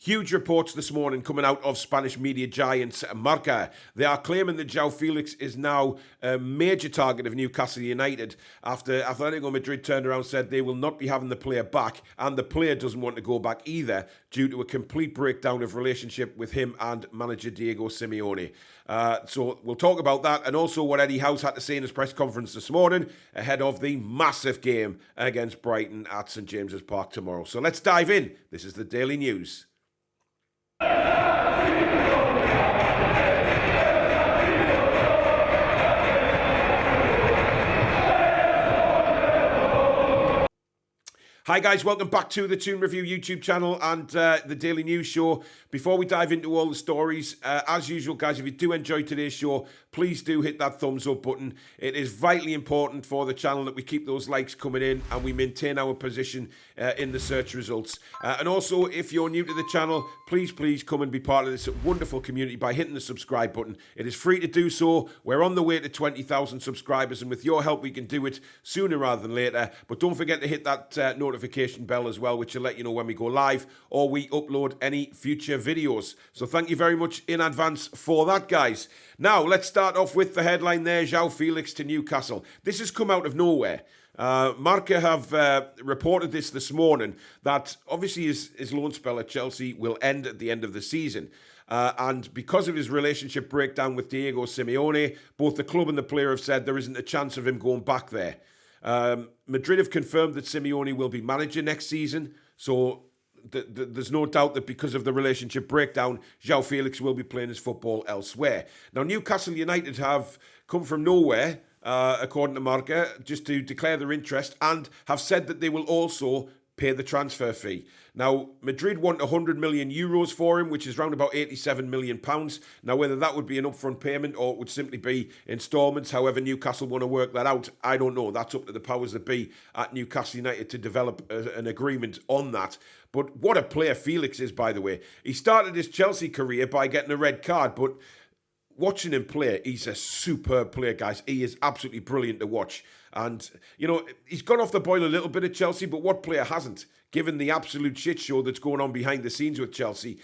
Huge reports this morning coming out of Spanish media giants Marca. They are claiming that Joao Felix is now a major target of Newcastle United after Atletico Madrid turned around and said they will not be having the player back, and the player doesn't want to go back either due to a complete breakdown of relationship with him and manager Diego Simeone. So we'll talk about that and also what Eddie Howe's had to say in his press conference this morning ahead of the massive game against Brighton at St James's Park tomorrow. So let's dive in. This is the Daily News. Hi guys, welcome back to the Toon Review YouTube channel and the Daily News Show. Before we dive into all the stories, as usual guys, if you do enjoy today's show, please do hit that thumbs up button. It is vitally important for the channel that we keep those likes coming in and we maintain our position in the search results. And also, if you're new to the channel, please come and be part of this wonderful community by hitting the subscribe button. It is free to do so. We're on the way to 20,000 subscribers, and with your help, we can do it sooner rather than later. But don't forget to hit that notification bell as well, which will let you know when we go live or we upload any future videos. So thank you very much in advance for that, guys. Now, let's start off with the headline there, Joao Felix to Newcastle. This has come out of nowhere. Marca have reported this morning that obviously his loan spell at Chelsea will end at the end of the season. And because of his relationship breakdown with Diego Simeone, both the club and the player have said there isn't a chance of him going back there. Madrid have confirmed that Simeone will be manager next season, so there's no doubt that because of the relationship breakdown, Joao Felix will be playing his football elsewhere. Now, Newcastle United have come from nowhere, according to Marca, just to declare their interest and have said that they will also pay the transfer fee. Now, Madrid want 100 million euros for him, which is around about 87 million pounds. Now, whether that would be an upfront payment or it would simply be instalments, however Newcastle want to work that out, I don't know. That's up to the powers that be at Newcastle United to develop an agreement on that. But what a player Felix is, by the way. He started his Chelsea career by getting a red card, but watching him play, he's a superb player, guys. He is absolutely brilliant to watch. And, you know, he's gone off the boil a little bit at Chelsea, but what player hasn't? Given the absolute shit show that's going on behind the scenes with Chelsea,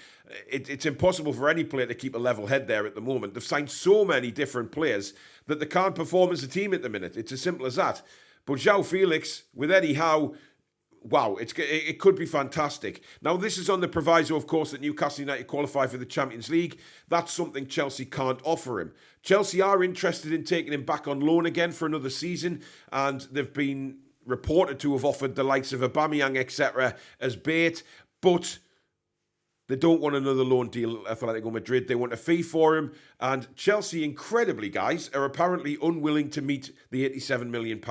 it's impossible for any player to keep a level head there at the moment. They've signed so many different players that they can't perform as a team at the minute. It's as simple as that. But Joao Felix, with Eddie Howe, wow, it could be fantastic. Now, this is on the proviso, of course, that Newcastle United qualify for the Champions League. That's something Chelsea can't offer him. Chelsea are interested in taking him back on loan again for another season, and they've been reported to have offered the likes of Aubameyang, etc., as bait, but they don't want another loan deal, Atletico Madrid. They want a fee for him, and Chelsea, incredibly, guys, are apparently unwilling to meet the £87 million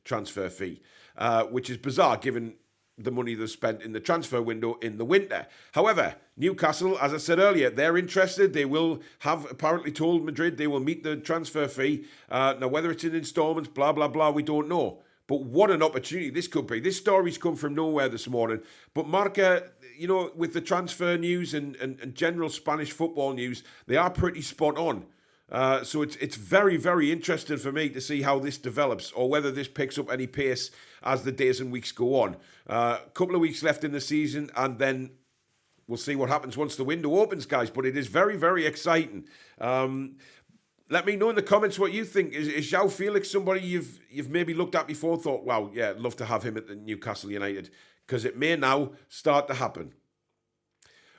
transfer fee, which is bizarre given the money they've spent in the transfer window in the winter. However, Newcastle, as I said earlier, they're interested. They will have apparently told Madrid they will meet the transfer fee. Now, whether it's in installments, blah, blah, blah, we don't know. But what an opportunity this could be. This story's come from nowhere this morning. But Marca, you know, with the transfer news and general Spanish football news, they are pretty spot on. So it's very, very interesting for me to see how this develops or whether this picks up any pace as the days and weeks go on. A couple of weeks left in the season, and then we'll see what happens once the window opens, guys. But it is very, very exciting. Let me know in the comments what you think. Is Joao Felix somebody you've maybe looked at before and thought, wow, yeah, I'd love to have him at the Newcastle United? Because it may now start to happen.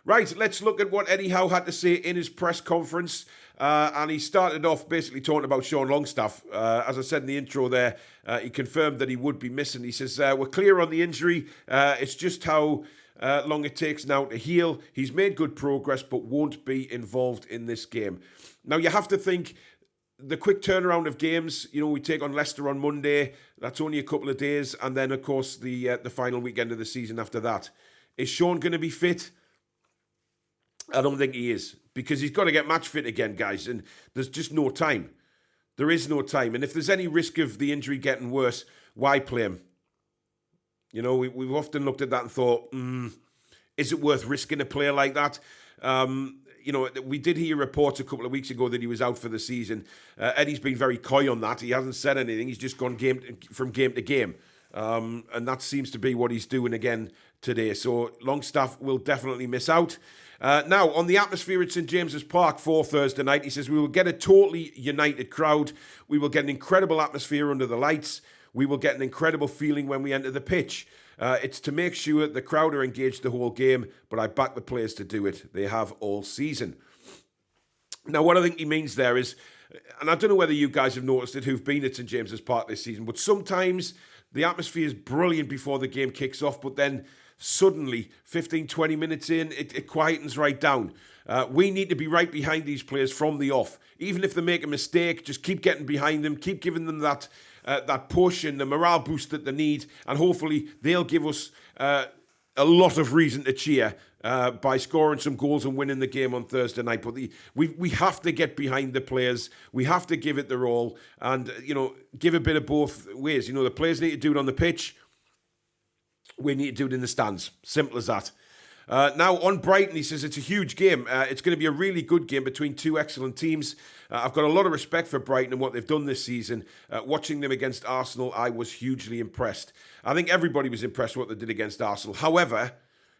Right, let's look at what Eddie Howe had to say in his press conference. And he started off basically talking about Sean Longstaff. As I said in the intro there, he confirmed that he would be missing. He says, we're clear on the injury. It's just how long it takes now to heal. He's made good progress, but won't be involved in this game. Now, you have to think the quick turnaround of games. You know, we take on Leicester on Monday. That's only a couple of days. And then, of course, the final weekend of the season after that. Is Sean going to be fit? I don't think he is, because he's got to get match fit again, guys, and there's just no time. There is no time, and if there's any risk of the injury getting worse, why play him? You know, we've often looked at that and thought, is it worth risking a player like that? You know, we did hear reports a couple of weeks ago that he was out for the season. Eddie's been very coy on that. He hasn't said anything. He's just gone from game to game. And that seems to be what he's doing again today. So Longstaff will definitely miss out. Now, on the atmosphere at St James's Park for Thursday night, he says, we will get a totally united crowd. We will get an incredible atmosphere under the lights. We will get an incredible feeling when we enter the pitch. It's to make sure the crowd are engaged the whole game, but I back the players to do it. They have all season. Now, what I think he means there is, and I don't know whether you guys have noticed it who've been at St James's Park this season, but sometimes the atmosphere is brilliant before the game kicks off, but then suddenly, 15, 20 minutes in, it quietens right down. We need to be right behind these players from the off. Even if they make a mistake, just keep getting behind them, keep giving them that push and the morale boost that they need, and hopefully they'll give us a lot of reason to cheer by scoring some goals and winning the game on Thursday night. But we have to get behind the players. We have to give it their all and, give a bit of both ways. The players need to do it on the pitch. We need to do it in the stands. Simple as that. Now, on Brighton, he says it's a huge game. It's going to be a really good game between two excellent teams. I've got a lot of respect for Brighton and what they've done this season. Watching them against Arsenal, I was hugely impressed. I think everybody was impressed with what they did against Arsenal. However,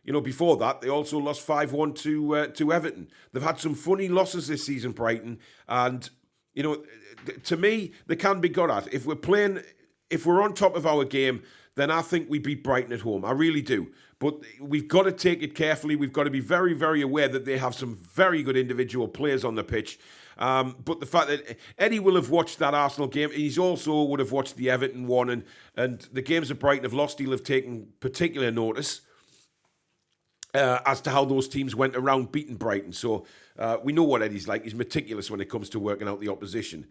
before that, they also lost 5-1 to Everton. They've had some funny losses this season, Brighton. And, to me, they can be got at. If we're on top of our game, then I think we beat Brighton at home. I really do. But we've got to take it carefully. We've got to be very, very aware that they have some very good individual players on the pitch. But the fact that Eddie will have watched that Arsenal game, he's also would have watched the Everton one, and the games that Brighton have lost, he'll have taken particular notice as to how those teams went around beating Brighton. So we know what Eddie's like. He's meticulous when it comes to working out the opposition.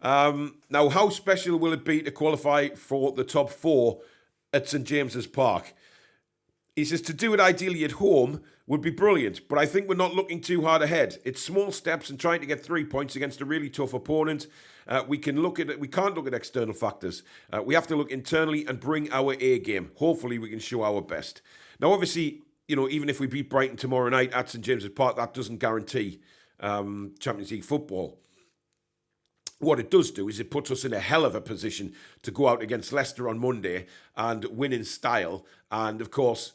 Now, how special will it be to qualify for the top four at St James's Park? He says to do it ideally at home would be brilliant, but I think we're not looking too hard ahead. It's small steps and trying to get 3 points against a really tough opponent. We can't look at external factors. We have to look internally and bring our A game. Hopefully we can show our best. Now, obviously, even if we beat Brighton tomorrow night at St James's Park, that doesn't guarantee Champions League football. What it does do is it puts us in a hell of a position to go out against Leicester on Monday and win in style and, of course,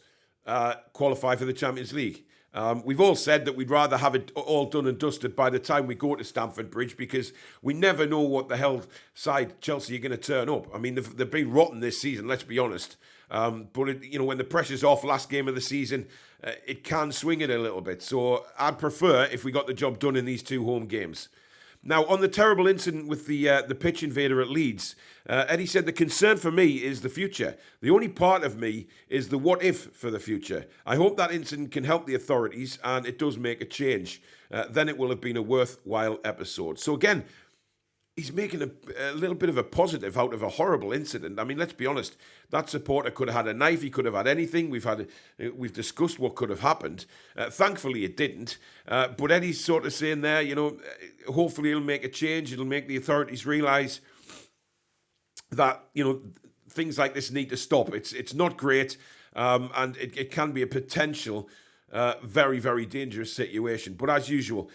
qualify for the Champions League. We've all said that we'd rather have it all done and dusted by the time we go to Stamford Bridge because we never know what the hell side Chelsea are going to turn up. I mean, they've been rotten this season, let's be honest. But, when the pressure's off last game of the season, it can swing it a little bit. So I'd prefer if we got the job done in these two home games. Now, on the terrible incident with the pitch invader at Leeds, Eddie said, the concern for me is the future. The only part of me is the what if for the future. I hope that incident can help the authorities and it does make a change. Then it will have been a worthwhile episode. So again, he's making a little bit of a positive out of a horrible incident. I mean, let's be honest. That supporter could have had a knife. He could have had anything. We've discussed what could have happened. Thankfully, it didn't. But Eddie's sort of saying there, hopefully it'll make a change. It'll make the authorities realise that, things like this need to stop. It's not great, and it can be a potential very, very dangerous situation. But as usual,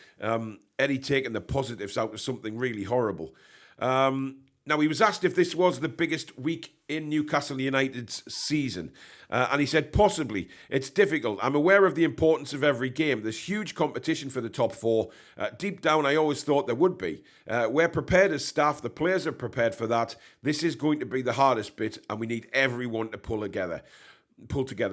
Eddie taking the positives out of something really horrible. Now, he was asked if this was the biggest week in Newcastle United's season. And he said, possibly. It's difficult. I'm aware of the importance of every game. There's huge competition for the top four. Deep down, I always thought there would be. We're prepared as staff. The players are prepared for that. This is going to be the hardest bit, and we need everyone to pull together.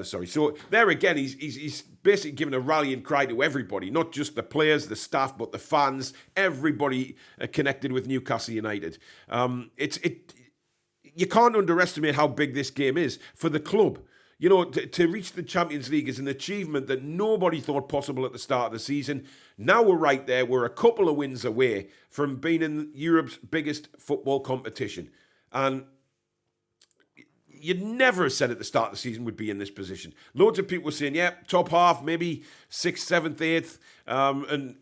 So there again, he's basically giving a rallying cry to everybody, not just the players, the staff, but the fans, everybody connected with Newcastle United. You can't underestimate how big this game is for the club. To reach the Champions League is an achievement that nobody thought possible at the start of the season. Now we're right there. We're a couple of wins away from being in Europe's biggest football competition. And you'd never have said at the start of the season we'd be in this position. Loads of people were saying, yeah, top half, maybe 6th, 7th, 8th, and,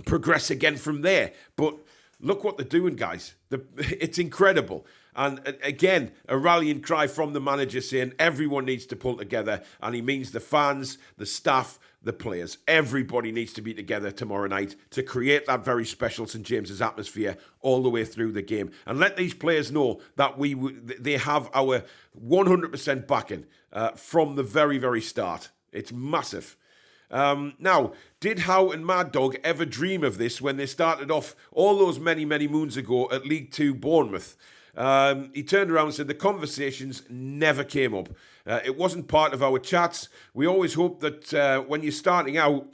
progress again from there. But look what they're doing, guys. It's incredible. And again, a rallying cry from the manager saying everyone needs to pull together, and he means the fans, the staff, the players. Everybody needs to be together tomorrow night to create that very special St James's atmosphere all the way through the game. And let these players know that they have our 100% backing from the very, very start. It's massive. Now, did Howe and Mad Dog ever dream of this when they started off all those many, many moons ago at League Two Bournemouth? He turned around and said the conversations never came up. It wasn't part of our chats. We always hope that when you're starting out,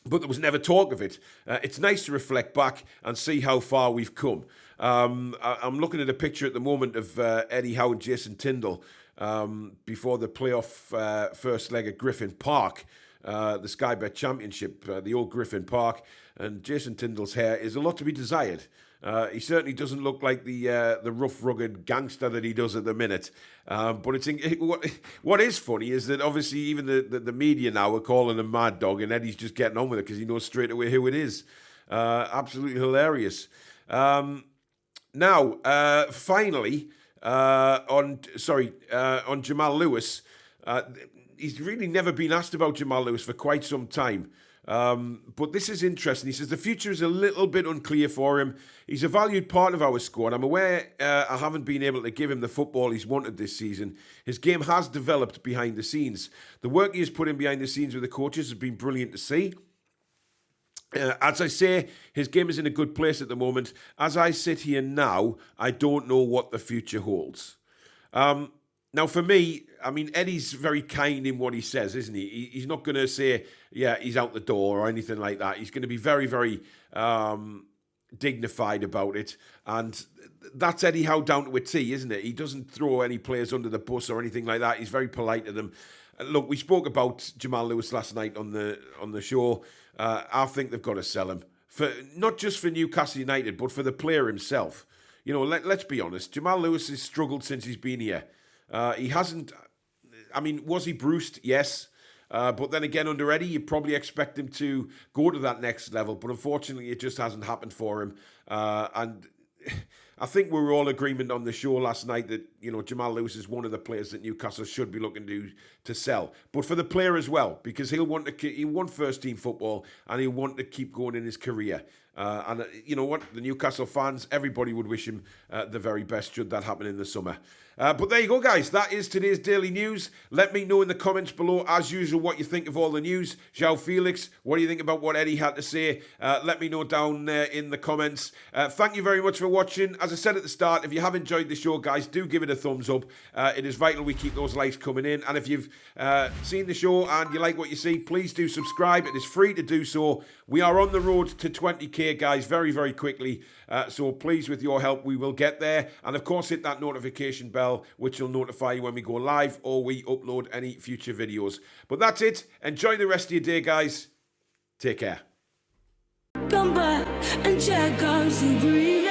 but there was never talk of it. It's nice to reflect back and see how far we've come. I'm looking at a picture at the moment of Eddie Howe and Jason Tindall before the playoff first leg at Griffin Park. The Sky Bet Championship, the old Griffin Park, and Jason Tindall's hair is a lot to be desired. He certainly doesn't look like the rough, rugged gangster that he does at the minute. But what is funny is that obviously even the media now are calling him Mad Dog, and Eddie's just getting on with it because he knows straight away who it is. Absolutely hilarious. Now, finally, on Jamal Lewis. He's really never been asked about Jamal Lewis for quite some time. But this is interesting. He says the future is a little bit unclear for him. He's a valued part of our squad. I'm aware I haven't been able to give him the football he's wanted this season. His game has developed behind the scenes. The work he has put in behind the scenes with the coaches has been brilliant to see. As I say, his game is in a good place at the moment. As I sit here now, I don't know what the future holds. Now, for me, I mean, Eddie's very kind in what he says, isn't he? He's not going to say, yeah, he's out the door or anything like that. He's going to be very, very dignified about it. And that's Eddie Howe down to a T, isn't it? He doesn't throw any players under the bus or anything like that. He's very polite to them. Look, we spoke about Jamal Lewis last night on the show. I think they've got to sell him, for not just for Newcastle United, but for the player himself. You know, let's be honest. Jamal Lewis has struggled since he's been here. He hasn't, I mean, was he bruised? Yes. But then again, under Eddie, you probably expect him to go to that next level. But unfortunately, it just hasn't happened for him. And I think we were all in agreement on the show last night that, you know, Jamal Lewis is one of the players that Newcastle should be looking to sell. But for the player as well, because he'll want first team football and he'll want to keep going in his career. And you know what? The Newcastle fans, everybody would wish him the very best should that happen in the summer. But there you go, guys. That is today's daily news. Let me know in the comments below, as usual, what you think of all the news. Joao Felix, what do you think about what Eddie had to say? Let me know down in the comments. Thank you very much for watching. As I said at the start, if you have enjoyed the show, guys, do give it a thumbs up. It is vital we keep those likes coming in. And if you've seen the show and you like what you see, please do subscribe. It is free to do so. We are on the road to 20k, guys, very, very quickly. So please, with your help, we will get there. And of course, hit that notification bell, which will notify you when we go live or we upload any future videos. But that's it. Enjoy the rest of your day, guys. Take care. Come back and check out the breeze.